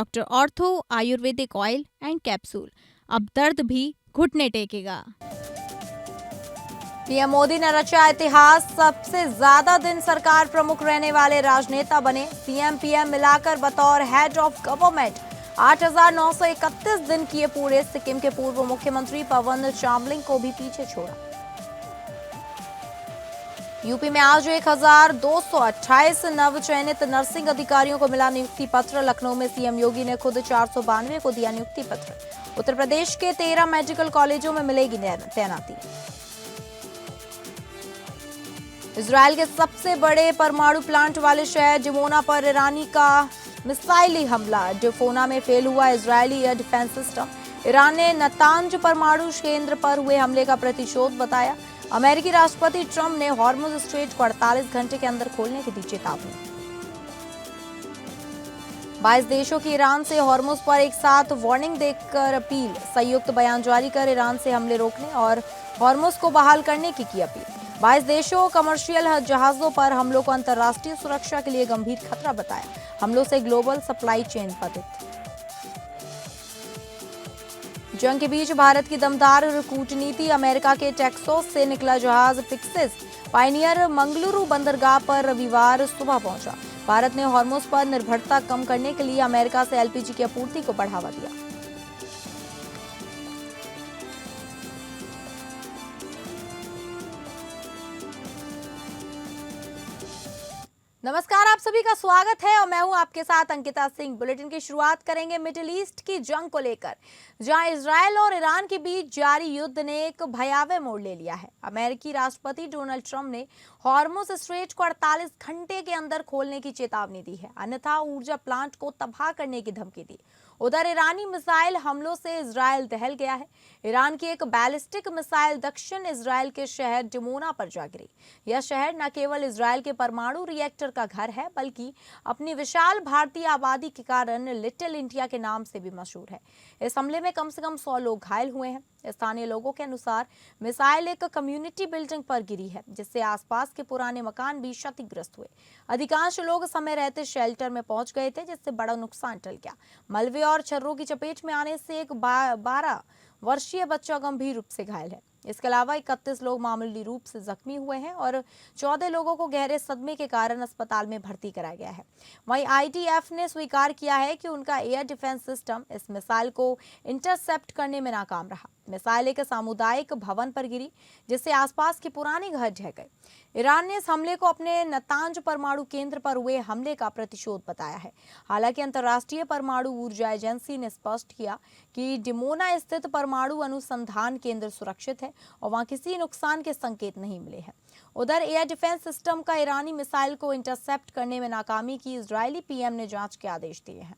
Doctor ortho Ayurvedic oil and capsule, अब दर्द भी घुटने टेकेगा। पीएम मोदी ने रचा इतिहास, सबसे ज्यादा दिन सरकार प्रमुख रहने वाले राजनेता बने। सीएम पीएम मिलाकर बतौर हेड ऑफ गवर्नमेंट 8,931 दिन किए पूरे। सिक्किम के पूर्व मुख्यमंत्री पवन चामलिंग को भी पीछे छोड़ा। यूपी में आज 1,228 नवचयनित नर्सिंग अधिकारियों को मिला नियुक्ति पत्र। लखनऊ में सीएम योगी ने खुद 492 को दिया नियुक्ति पत्र। उत्तर प्रदेश के 13 मेडिकल कॉलेजों में मिलेगी तैनाती। इजरायल के सबसे बड़े परमाणु प्लांट वाले शहर डिमोना पर ईरानी का मिसाइली हमला। डिफोना में फेल हुआ Israeli air defence system. Iran ने नतांज परमाणु केंद्र पर हुए हमले का प्रतिशोध बताया। अमेरिकी राष्ट्रपति ट्रंप ने हॉर्मुज स्ट्रेट को 48 घंटे के अंदर खोलने की दी चेतावनी। 22 देशों की ईरान से हॉर्मुज पर एक साथ वार्निंग देकर अपील। संयुक्त बयान जारी कर ईरान से हमले रोकने और हॉर्मुज को बहाल करने की अपील। 22 देशों कमर्शियल जहाजों पर हमलों को अंतर्राष्ट्रीय सुरक्षा के लिए गंभीर खतरा बताया। हमलों से ग्लोबल सप्लाई चेन बाधित। जंग के बीच भारत की दमदार कूटनीति। अमेरिका के टेक्सास से निकला जहाज पिक्सिस पायनियर मंगलुरु बंदरगाह पर रविवार सुबह पहुंचा। भारत ने हॉर्मुज पर निर्भरता कम करने के लिए अमेरिका से एलपीजी की आपूर्ति को बढ़ावा दिया। नमस्कार, आप सभी का स्वागत है और मैं हूं आपके साथ अंकिता सिंह। बुलेटिन की शुरुआत करेंगे मिडिल ईस्ट की जंग को लेकर, जहां इजरायल और ईरान के बीच जारी युद्ध ने एक भयावह मोड़ ले लिया है। अमेरिकी राष्ट्रपति डोनाल्ड ट्रंप ने हॉर्मुज स्ट्रेट को 48 घंटे के अंदर खोलने की चेतावनी दी है, अन्यथा ऊर्जा प्लांट को तबाह करने की धमकी दी। उधर ईरानी मिसाइल हमलों से इजरायल दहल गया है। ईरान की एक बैलिस्टिक मिसाइल दक्षिण इजरायल के शहर डिमोना पर जा गिरी। यह शहर न केवल इजरायल के परमाणु रिएक्टर का घर है, बल्कि अपनी विशाल भारतीय आबादी के कारण लिटिल इंडिया के नाम से भी मशहूर है। इस हमले में कम से कम 100 लोग घायल हुए हैं। स्थानीय लोगों के अनुसार मिसाइल एक कम्युनिटी बिल्डिंग पर गिरी है, जिससे आसपास के पुराने मकान भी क्षतिग्रस्त हुए। अधिकांश लोग समय रहते शेल्टर में पहुंच गए थे, जिससे बड़ा नुकसान टल गया। मलबे और छर्रों की चपेट में आने से एक 12 वर्षीय बच्चा गंभीर रूप से घायल है। इसके अलावा 31 लोग मामूली रूप से जख्मी हुए हैं और 14 लोगों को गहरे सदमे के कारण अस्पताल में भर्ती कराया गया है। वहीं आईडीएफ ने स्वीकार किया है कि उनका एयर डिफेंस सिस्टम इस मिसाइल को इंटरसेप्ट करने में नाकाम रहा। मिसाइल एक सामुदायिक भवन पर गिरी, जिससे आसपास के पुराने घर ढह गए। ईरान ने इस हमले को अपने नतांज परमाणु केंद्र पर हुए हमले का प्रतिशोध बताया है। हालांकि अंतर्राष्ट्रीय परमाणु ऊर्जा एजेंसी ने स्पष्ट किया कि डिमोना स्थित परमाणु अनुसंधान केंद्र सुरक्षित है और वहां किसी नुकसान के संकेत नहीं मिले हैं। उधर एयर डिफेंस सिस्टम का ईरानी मिसाइल को इंटरसेप्ट करने में नाकामी की इजरायली पीएम ने जांच के आदेश दिए हैं।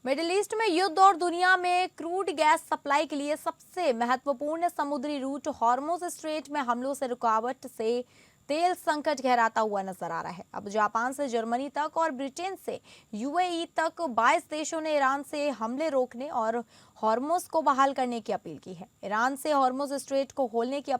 मिडिल ईस्ट में युद्ध और दुनिया में क्रूड गैस सप्लाई के लिए सबसे महत्वपूर्ण समुद्री रूट हॉर्मुज स्ट्रेट में हमलों से रुकावट से तेल संकट गहराता हुआ नजर आ रहा है। अब जापान से जर्मनी तक और ब्रिटेन से यूएई तक 22 देशों ने ईरान से हमले रोकने और हॉर्मुज को बहाल करने की अपील की है। ईरान से हॉर्मुज स्ट्रेट को खोलने की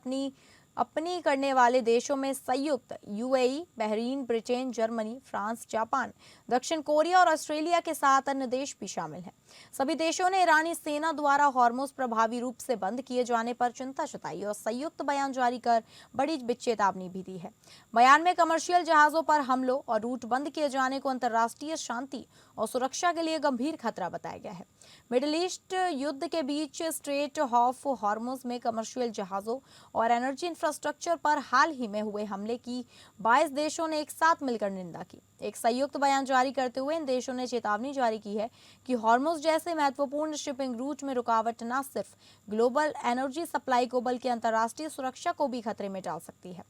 अपनी करने वाले देशों में संयुक्त UAE, Bahrain, Britain, Germany, France, Japan, दक्षिण कोरिया और ऑस्ट्रेलिया के साथ अन्य देश भी शामिल हैं। सभी देशों ने ईरानी सेना द्वारा हॉर्मुज प्रभावी रूप से बंद किए जाने पर चिंता जताई और संयुक्त बयान जारी कर बड़ी चेतावनी भी दी है। बयान में कमर्शियल जहाजों पर हमलों और रूट बंद किए जाने को अंतर्राष्ट्रीय शांति और सुरक्षा के लिए गंभीर खतरा बताया गया है। मिडिल ईस्ट युद्ध के बीच स्ट्रेट ऑफ हॉर्मुज में कमर्शियल जहाजों और एनर्जी इंफ्रास्ट्रक्चर पर हाल ही में हुए हमले की 22 देशों ने एक साथ मिलकर निंदा की। एक संयुक्त बयान जारी करते हुए इन देशों ने चेतावनी जारी की है कि हॉर्मुज जैसे महत्वपूर्ण शिपिंग रूट में रुकावट न सिर्फ ग्लोबल एनर्जी सप्लाई को बल्कि अंतर्राष्ट्रीय सुरक्षा को भी खतरे में डाल सकती है।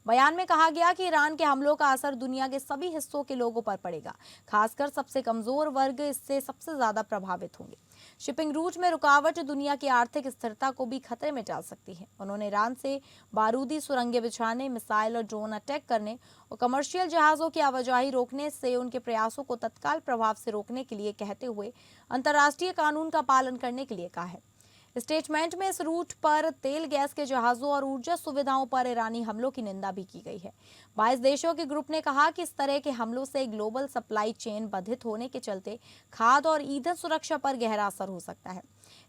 बयान में कहा गया कि ईरान के हमलों का असर दुनिया के सभी हिस्सों के लोगों पर पड़ेगा, खासकर सबसे कमजोर वर्ग इससे सबसे ज्यादा प्रभावित होंगे। शिपिंग रूट में रुकावट दुनिया की आर्थिक स्थिरता को भी खतरे में डाल सकती है। उन्होंने ईरान से बारूदी सुरंगें बिछाने, मिसाइल और ड्रोन अटैक करने और कमर्शियल जहाजों की आवाजाही रोकने से उनके प्रयासों को तत्काल प्रभाव से रोकने के लिए कहते हुए अंतर्राष्ट्रीय कानून का पालन करने के लिए कहा है। स्टेटमेंट में इस रूट पर तेल गैस के जहाजों और ऊर्जा सुविधाओं पर ईरानी हमलों की निंदा भी की गई है। 22 देशों के ग्रुप ने कहा कि इस तरह के हमलों से ग्लोबल सप्लाई चेन बाधित होने के चलते खाद्य और ईंधन सुरक्षा पर गहरा असर हो सकता है।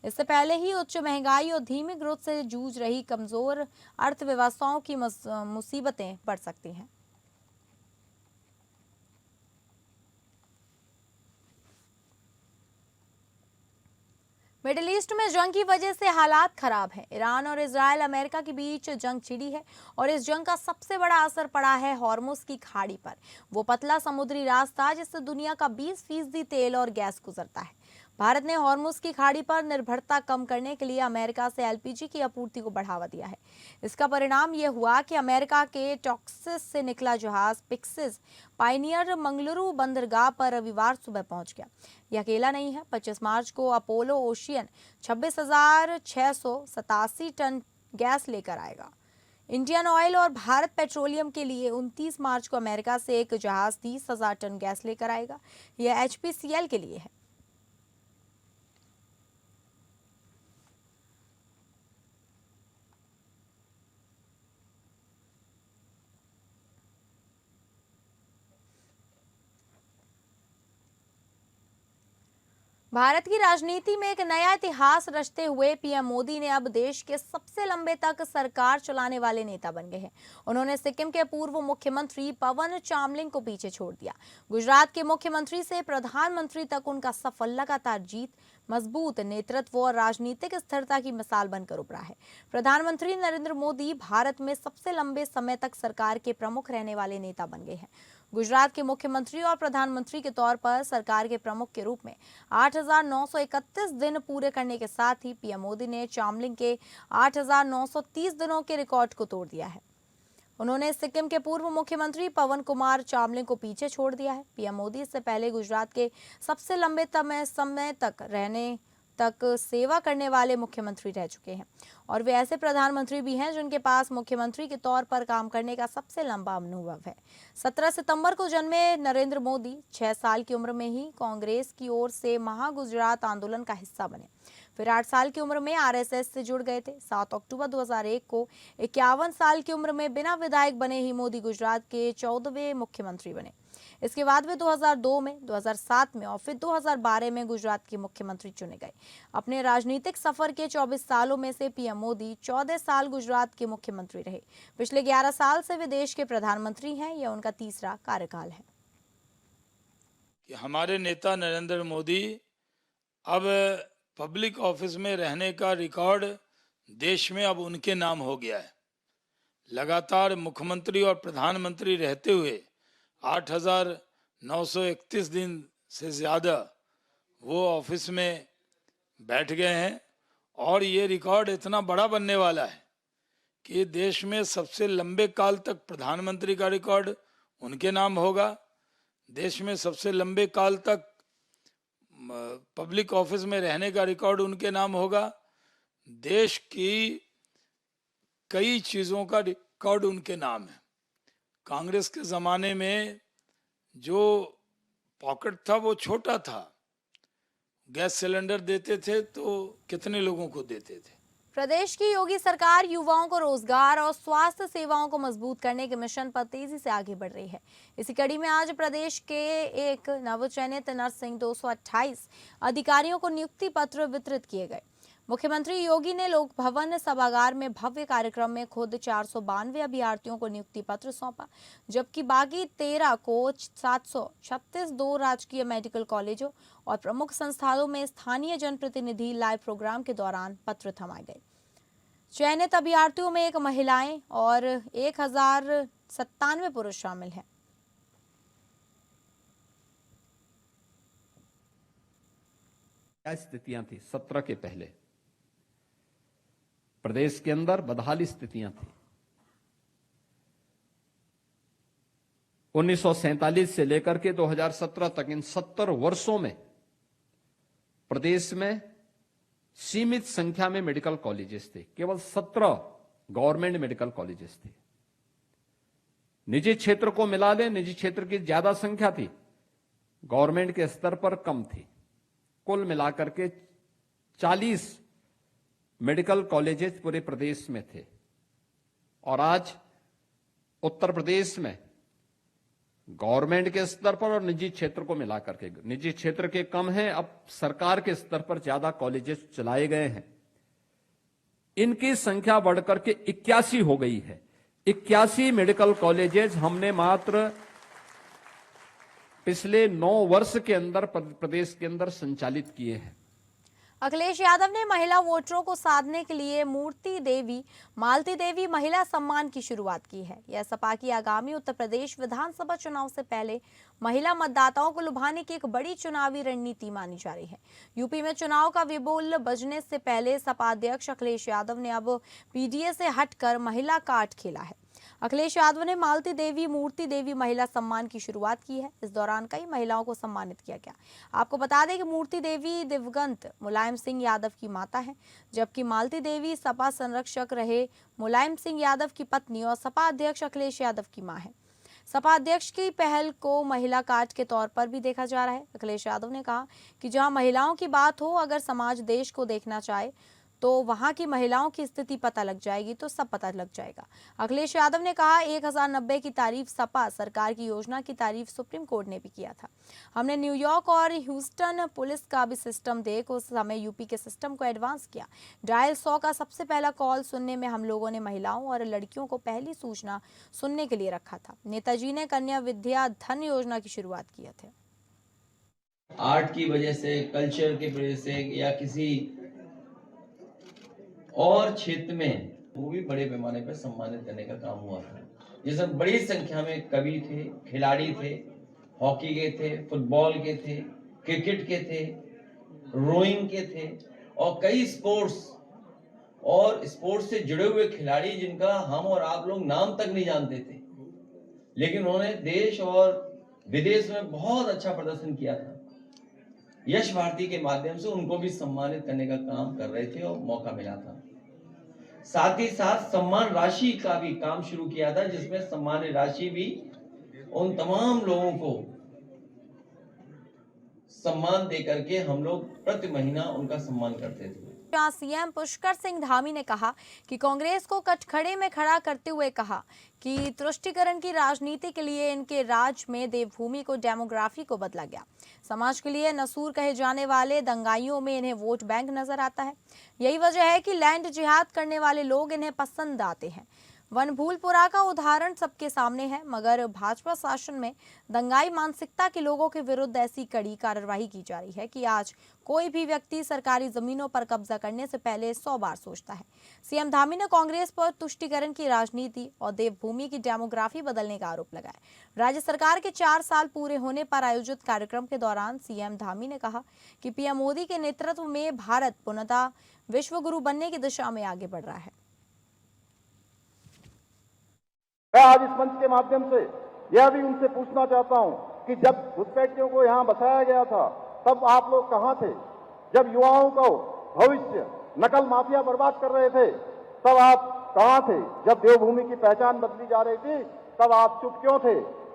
इससे पहले ही उच्च महंगाई और धीमी ग्रोथ से जूझ रही कमजोर अर्थव्यवस्थाओं की मुसीबतें बढ़ सकती हैं। मिडिल ईस्ट में जंग की वजह से हालात खराब हैं। ईरान और इजराइल अमेरिका के बीच जंग छिड़ी है और इस जंग का सबसे बड़ा असर पड़ा है हॉर्मुज की खाड़ी पर। वो पतला समुद्री रास्ता जिससे दुनिया का 20% तेल और गैस गुजरता है। भारत ने हॉर्मुज की खाड़ी पर निर्भरता कम करने के लिए अमेरिका से एलपीजी की आपूर्ति को बढ़ावा दिया है। इसका परिणाम यह हुआ कि अमेरिका के टॉक्सिस से निकला जहाज पिक्सिस पायनियर मंगलुरु बंदरगाह पर रविवार सुबह पहुंच गया। यह अकेला नहीं है। 25 मार्च को अपोलो ओशियन 26,687 टन गैस लेकर आएगा। इंडियन ऑयल और भारत पेट्रोलियम के लिए 29 मार्च को अमेरिका से एक जहाज 30,000 टन गैस लेकर आएगा। यह एचपीसीएल के लिए है। भारत की राजनीति में एक नया इतिहास रचते हुए पीएम मोदी ने अब देश के सबसे लंबे तक सरकार चलाने वाले नेता बन गए हैं। उन्होंने सिक्किम के पूर्व मुख्यमंत्री पवन चामलिंग को पीछे छोड़ दिया। गुजरात के मुख्यमंत्री से प्रधानमंत्री तक उनका सफल लगातार जीत मजबूत नेतृत्व और राजनीतिक स्थिरता की मिसाल बनकर उभरा है। प्रधानमंत्री नरेंद्र मोदी भारत में सबसे लंबे समय तक सरकार के प्रमुख रहने वाले नेता बन गए हैं। गुजरात के मुख्यमंत्री और प्रधानमंत्री के तौर पर सरकार के प्रमुख के रूप में 8,931 दिन पूरे करने के साथ ही पीएम मोदी ने चामलिंग के 8,930 दिनों के रिकॉर्ड को तोड़ दिया है। उन्होंने सिक्किम के पूर्व मुख्यमंत्री पवन कुमार चामलिंग को पीछे छोड़ दिया है। पीएम मोदी इससे पहले गुजरात के सबसे लंबे समय तक सेवा करने वाले मुख्यमंत्री रह चुके हैं और वे ऐसे प्रधानमंत्री भी हैं जिनके पास मुख्यमंत्री के तौर पर काम करने का सबसे लंबा अनुभव है। 17 सितंबर को जन्मे नरेंद्र मोदी 6 साल की उम्र में ही कांग्रेस की ओर से महागुजरात आंदोलन का हिस्सा बने। फिर 8 साल की उम्र में आरएसएस से जुड़ गए थे। 7 अक्टूबर 2001 को 51 साल की उम्र में बिना विधायक बने ही मोदी गुजरात के 14वें मुख्यमंत्री बने। इसके बाद वे 2002 में, 2007 में और फिर 2012 में गुजरात के मुख्यमंत्री चुने गए। अपने राजनीतिक सफर के 24 सालों में से पीएम मोदी 14 साल गुजरात के मुख्यमंत्री रहे। पिछले 11 साल से वे देश के प्रधानमंत्री हैं। यह उनका तीसरा कार्यकाल है। हमारे नेता नरेंद्र मोदी अब पब्लिक ऑफिस में रहने का रिकॉर्ड देश में अब उनके नाम हो गया है। लगातार मुख्यमंत्री और प्रधानमंत्री रहते हुए 8,931 दिन से ज़्यादा वो ऑफिस में बैठ गए हैं और ये रिकॉर्ड इतना बड़ा बनने वाला है कि देश में सबसे लंबे काल तक प्रधानमंत्री का रिकॉर्ड उनके नाम होगा। देश में सबसे लंबे काल तक पब्लिक ऑफिस में रहने का रिकॉर्ड उनके नाम होगा। देश की कई चीज़ों का रिकॉर्ड उनके नाम है। कांग्रेस के ज़माने में जो पॉकेट था वो छोटा था। गैस सिलेंडर देते थे तो कितने लोगों को देते थे। प्रदेश की योगी सरकार युवाओं को रोजगार और स्वास्थ्य सेवाओं को मजबूत करने के मिशन पर तेजी से आगे बढ़ रही है। इसी कड़ी में आज प्रदेश के एक नवचयनित नर्सिंग 228 अधिकारियों को नियुक्ति पत्र वितरित किए गए। मुख्यमंत्री योगी ने लोक भवन सभागार में भव्य कार्यक्रम में खुद 492 अभ्यर्थियों को नियुक्ति पत्र सौंपा, जबकि बाकी 13 को 736 दो राजकीय मेडिकल कॉलेजों और प्रमुख संस्थानों में स्थानीय जनप्रतिनिधि लाइव प्रोग्राम के दौरान पत्र थमाए गए। चयनित अभ्यर्थियों में 1 महिलाएं और 1,097 पुरुष शामिल हैं। क्या स्थितियां थी 17 के पहले? प्रदेश के अंदर बदहाली स्थितियां थी। 1947 से लेकर के 2017 तक इन 70 वर्षों में प्रदेश में सीमित संख्या में मेडिकल कॉलेजेस थे। केवल 17 गवर्नमेंट मेडिकल कॉलेजेस थे। निजी क्षेत्र को मिला लें, निजी क्षेत्र की ज्यादा संख्या थी, गवर्नमेंट के स्तर पर कम थी। कुल मिलाकर के 40 मेडिकल कॉलेजेस पूरे प्रदेश में थे और आज उत्तर प्रदेश में गवर्नमेंट के स्तर पर और निजी क्षेत्र को मिलाकर के, निजी क्षेत्र के कम हैं, अब सरकार के स्तर पर ज्यादा कॉलेजेस चलाए गए हैं। इनकी संख्या बढ़कर के 81 हो गई है। 81 मेडिकल कॉलेजेस हमने मात्र पिछले 9 वर्ष के अंदर प्रदेश के अंदर संचालित किए हैं। अखिलेश यादव ने महिला वोटरों को साधने के लिए मालती देवी महिला सम्मान की शुरुआत की है। यह सपा की आगामी उत्तर प्रदेश विधानसभा चुनाव से पहले महिला मतदाताओं को लुभाने की एक बड़ी चुनावी रणनीति मानी जा रही है। यूपी में चुनाव का विबुल बजने से पहले सपा अध्यक्ष अखिलेश यादव ने अब पीडीए से हटकर महिला कार्ड खेला है। अखिलेश यादव ने मूर्ति देवी महिला सम्मान की शुरुआत की है। इस दौरान कई महिलाओं को सम्मानित किया गया। आपको बता दें कि मूर्ति देवी दिवंगत मुलायम सिंह यादव की माता है, जबकि मालती देवी सपा संरक्षक रहे मुलायम सिंह यादव की पत्नी और सपा अध्यक्ष अखिलेश यादव की मां है। सपा अध्यक्ष की पहल को महिला कार्ड के तौर पर भी देखा जा रहा है। अखिलेश यादव ने कहा कि जहां महिलाओं की बात हो, अगर समाज देश को देखना चाहे तो वहां की महिलाओं की स्थिति पता लग जाएगी तो सब पता लग जाएगा। अखिलेश यादव ने कहा 1090 की तारीफ सपा सरकार की योजना की तारीफ सुप्रीम कोर्ट ने भी किया था। हमने न्यूयॉर्क और ह्यूस्टन पुलिस का भी सिस्टम देख उस समय यूपी के सिस्टम को एडवांस किया। डायल 100 का सबसे पहला कॉल सुनने में हम लोगों ने महिलाओं और लड़कियों को पहली सूचना सुनने के लिए रखा था। नेताजी ने कन्या विद्या धन योजना की शुरुआत किए थे। आर्ट की वजह से, कल्चर की वजह से या किसी और क्षेत्र में वो भी बड़े पैमाने पर सम्मानित करने का काम हुआ था। जिसमें बड़ी संख्या में कवि थे, खिलाड़ी थे, हॉकी के थे, फुटबॉल के थे, क्रिकेट के थे, रोइंग के थे और कई स्पोर्ट्स से जुड़े हुए खिलाड़ी जिनका हम और आप लोग नाम तक नहीं जानते थे, लेकिन उन्होंने देश और विदेश में बहुत अच्छा प्रदर्शन किया था। यश भारती के माध्यम से उनको भी सम्मानित करने का काम कर रहे थे और मौका मिला था। साथ ही साथ सम्मान राशि का भी काम शुरू किया था, जिसमें सम्मान राशि भी उन तमाम लोगों को सम्मान देकर के हम लोग प्रति महीना उनका सम्मान करते थे। सीएम पुष्कर सिंह धामी ने कहा कि कांग्रेस को कटखड़े में खड़ा करते हुए कहा कि तुष्टीकरण की राजनीति के लिए इनके राज में देवभूमि को डेमोग्राफी को बदला गया। समाज के लिए नसूर कहे जाने वाले दंगाइयों में इन्हें वोट बैंक नजर आता है। यही वजह है कि लैंड जिहाद करने वाले लोग इन्हें पसंद आते हैं। वनभूलपुरा का उदाहरण सबके सामने है, मगर भाजपा शासन में दंगाई मानसिकता के लोगों के विरुद्ध ऐसी कड़ी कार्रवाई की जा रही है कि आज कोई भी व्यक्ति सरकारी जमीनों पर कब्जा करने से पहले 100 बार सोचता है। सीएम धामी ने कांग्रेस पर तुष्टीकरण की राजनीति और देवभूमि की डेमोग्राफी बदलने का आरोप लगाया। राज्य सरकार के 4 साल पूरे होने पर आयोजित कार्यक्रम के दौरान सीएम धामी ने कहा कि पीएम मोदी के नेतृत्व में भारत पूर्णतः विश्व गुरु बनने की दिशा में आगे बढ़ रहा है। मैं आज इस मंच के माध्यम से यह भी उनसे पूछना चाहता हूं कि जब घुसपैठियों को यहां बसाया गया था तब आप लोग कहां थे? जब युवाओं को भविष्य नकल माफिया बर्बाद कर रहे थे तब आप कहां थे? जब देवभूमि की पहचान बदली जा रही थी तब आप चुप क्यों थे?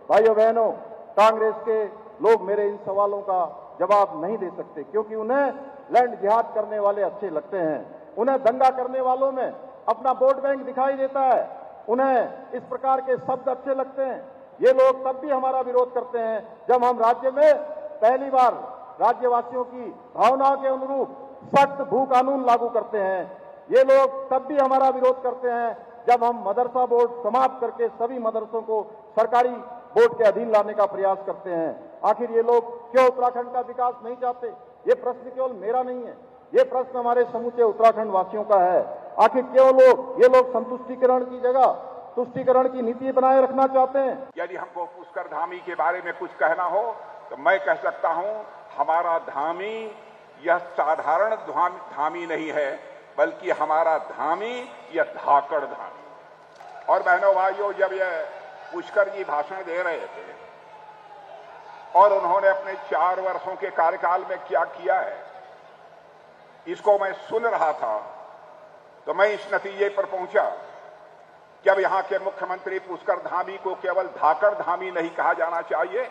भाइयों बहनों, कांग्रेस के लोग मेरे इन सवालों का जवाब नहीं दे सकते, क्योंकि उन्हें लैंड जिहाद करने वाले अच्छे लगते हैं। उन्हें दंगा करने वालों में अपना वोट बैंक दिखाई देता है। उन्हें इस प्रकार के शब्द अच्छे लगते हैं। ये लोग तब भी हमारा विरोध करते हैं जब हम राज्य में पहली बार राज्यवासियों की भावनाओं के अनुरूप सख्त भू कानून लागू करते हैं। ये लोग तब भी हमारा विरोध करते हैं जब हम मदरसा बोर्ड समाप्त करके सभी मदरसों को सरकारी बोर्ड के अधीन लाने का प्रयास करते हैं। आखिर ये लोग क्यों उत्तराखंड का विकास नहीं चाहते? ये प्रश्न केवल मेरा नहीं है, ये प्रश्न हमारे समूचे उत्तराखंड वासियों का है। आखिर क्यों ये लोग संतुष्टीकरण की जगह तुष्टीकरण की नीति बनाए रखना चाहते हैं? यदि हमको पुष्कर धामी के बारे में कुछ कहना हो तो मैं कह सकता हूं, हमारा धामी यह साधारण धामी नहीं है, बल्कि हमारा धामी यह धाकड़ धामी। और बहनों भाइयों, जब यह पुष्कर जी भाषण दे रहे थे और उन्होंने अपने 4 वर्षों के कार्यकाल में क्या किया है, इसको मैं सुन रहा था तो मैं इस नतीजे पर पहुंचा कि अब यहां के मुख्यमंत्री पुष्कर धामी को केवल धाकड़ धामी नहीं कहा जाना चाहिए,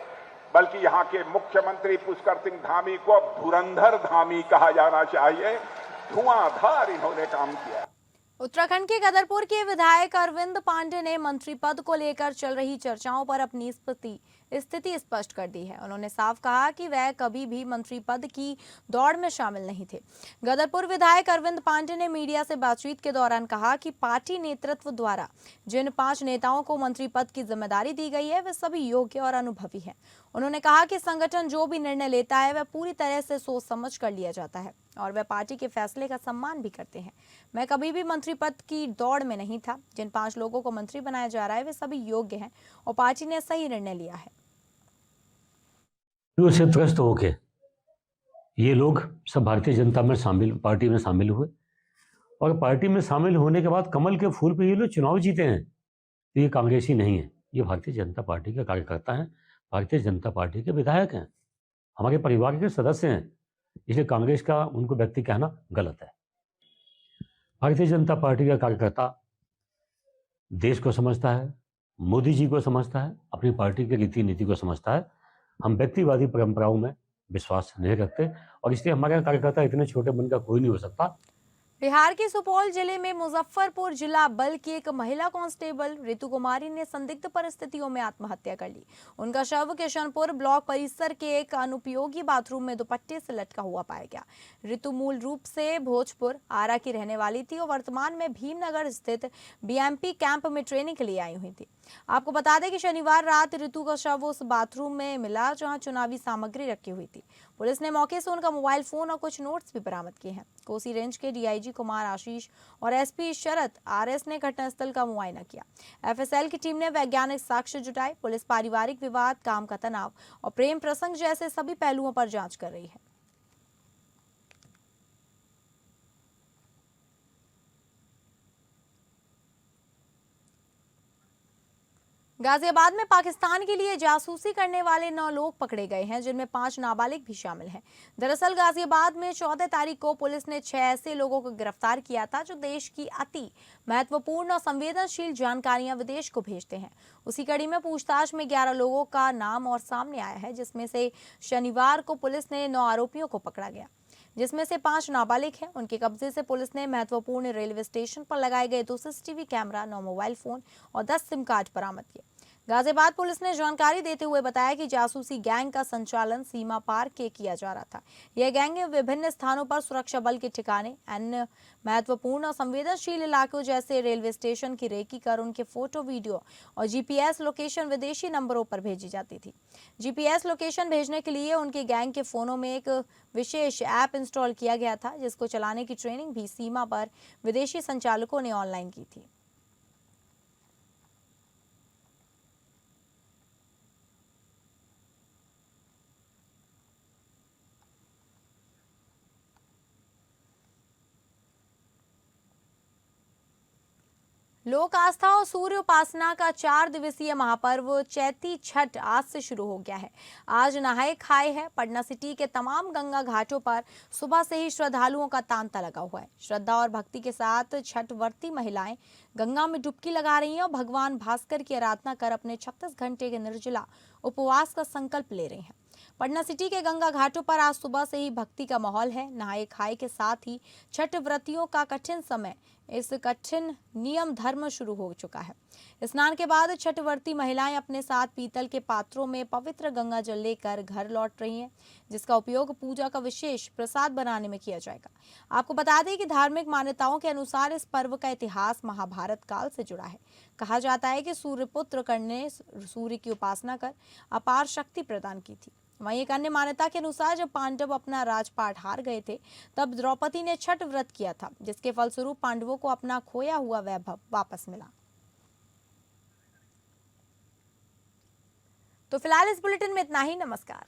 बल्कि यहां के मुख्यमंत्री पुष्कर सिंह धामी को अब धुरंधर धामी कहा जाना चाहिए, धुआंधार इन्होंने काम किया। उत्तराखंड के गदरपुर के विधायक अरविंद पांडे ने मंत्री पद को लेकर चल रही चर्चाओं पर अपनी स्थिति स्पष्ट कर दी है। उन्होंने साफ कहा कि वह कभी भी मंत्री पद की दौड़ में शामिल नहीं थे। गदरपुर विधायक अरविंद पांडे ने मीडिया से बातचीत के दौरान कहा कि पार्टी नेतृत्व द्वारा जिन 5 नेताओं को मंत्री पद की जिम्मेदारी दी गई है वे सभी योग्य और अनुभवी हैं। उन्होंने कहा कि संगठन जो भी निर्णय लेता है वह पूरी तरह से सोच समझ कर लिया जाता है और वह पार्टी के फैसले का सम्मान भी करते हैं। मैं कभी भी मंत्री पद की दौड़ में नहीं था। जिन 5 लोगों को मंत्री बनाया जा रहा है वे सभी योग्य हैं और पार्टी ने सही निर्णय लिया है। से त्रस्त होके ये लोग सब भारतीय जनता में पार्टी में शामिल हुए और पार्टी में शामिल होने के बाद कमल के फूल पे ये लोग चुनाव जीते हैं। तो ये कांग्रेसी नहीं है, ये भारतीय जनता पार्टी के कार्यकर्ता हैं, भारतीय जनता पार्टी के विधायक हैं, हमारे परिवार के सदस्य हैं। इसलिए कांग्रेस का उनको व्यक्ति कहना गलत है। भारतीय जनता पार्टी का कार्यकर्ता देश को समझता है, मोदी जी को समझता है, अपनी पार्टी की रीति नीति को समझता है। हम व्यक्तिवादी परंपराओं में विश्वास नहीं रखते और इसलिए हमारे कार्यकर्ता इतने छोटे मन का कोई नहीं हो सकता। बिहार के सुपौल जिले में मुजफ्फरपुर जिला बल की एक महिला कांस्टेबल ऋतु कुमारी ने संदिग्ध परिस्थितियों में आत्महत्या कर ली। उनका शव किशनपुर ब्लॉक परिसर के एक अनुपयोगी बाथरूम में दुपट्टे से लटका हुआ पाया गया। ऋतु मूल रूप से भोजपुर आरा की रहने वाली थी और वर्तमान में भीमनगर स्थित बीएमपी कैंप में ट्रेनिंग के लिए आई हुई थी। आपको बता दें कि शनिवार रात ऋतु का शव उस बाथरूम में मिला जहां चुनावी सामग्री रखी हुई थी। पुलिस ने मौके से उनका मोबाइल फोन और कुछ नोट्स भी बरामद किए हैं। कोसी रेंज के डीआईजी कुमार आशीष और एसपी शरद आरएस ने घटनास्थल का मुआयना किया। एफएसएल की टीम ने वैज्ञानिक साक्ष्य जुटाए। पुलिस पारिवारिक विवाद, काम का तनाव और प्रेम प्रसंग जैसे सभी पहलुओं पर जांच कर रही है। गाजियाबाद में पाकिस्तान के लिए जासूसी करने वाले 9 लोग पकड़े गए हैं, जिनमें 5 नाबालिग भी शामिल हैं। दरअसल गाजियाबाद में 14 तारीख को पुलिस ने 6 ऐसे लोगों को गिरफ्तार किया था जो देश की अति महत्वपूर्ण और संवेदनशील जानकारियां विदेश को भेजते हैं। उसी कड़ी में पूछताछ में 11 लोगों का नाम और सामने आया है, जिसमें से शनिवार को पुलिस ने 9 आरोपियों को पकड़ा गया, जिसमें से 5 नाबालिग हैं। उनके कब्जे से पुलिस ने महत्वपूर्ण रेलवे स्टेशन पर लगाए गए 2 सीसीटीवी कैमरा, 9 मोबाइल फोन और 10 सिम कार्ड बरामद किए। गाजियाबाद पुलिस ने जानकारी देते हुए बताया कि जासूसी गैंग का संचालन सीमा पार के किया जा रहा था। यह गैंग विभिन्न स्थानों पर सुरक्षा बल के ठिकाने, अन्य महत्वपूर्ण और संवेदनशील इलाकों जैसे रेलवे स्टेशन की रेकी कर उनके फोटो, वीडियो और जीपीएस लोकेशन विदेशी नंबरों पर भेजी जाती थी। जीपीएस लोकेशन भेजने के लिए उनके गैंग के फोनों में एक विशेष ऐप इंस्टॉल किया गया था, जिसको चलाने की ट्रेनिंग भी सीमा पर विदेशी संचालकों ने ऑनलाइन की थी। लोक आस्था और सूर्य उपासना का 4 दिवसीय महापर्व चैती छठ आज से शुरू हो गया है। आज नहाए खाए है। पटना सिटी के तमाम गंगा घाटों पर सुबह से ही श्रद्धालुओं का तांता लगा हुआ है। श्रद्धा और भक्ति के साथ छठ व्रती महिलाएं गंगा में डुबकी लगा रही हैं और भगवान भास्कर की आराधना कर अपने 36 घंटे के निर्जला उपवास का संकल्प ले रही हैं। पटना सिटी के गंगा घाटों पर आज सुबह से ही भक्ति का माहौल है। नहाए खाए के साथ ही छठ व्रतियों का कठिन समय, इस कठिन नियम धर्म शुरू हो चुका है। स्नान के बाद छठ व्रती महिलाएं अपने साथ पीतल के पात्रों में पवित्र गंगा जल लेकर घर लौट रही हैं, जिसका उपयोग पूजा का विशेष प्रसाद बनाने में किया जाएगा। आपको बता दें कि धार्मिक मान्यताओं के अनुसार इस पर्व का इतिहास महाभारत काल से जुड़ा है। कहा जाता है कि सूर्यपुत्र कर्ण ने सूर्य की उपासना कर अपार शक्ति प्रदान की थी। वहीं एक अन्य मान्यता के अनुसार जब पांडव अपना राजपाट हार गए थे, तब द्रौपदी ने छठ व्रत किया था, जिसके फलस्वरूप पांडवों को अपना खोया हुआ वैभव वापस मिला। तो फिलहाल इस बुलेटिन में इतना ही। नमस्कार।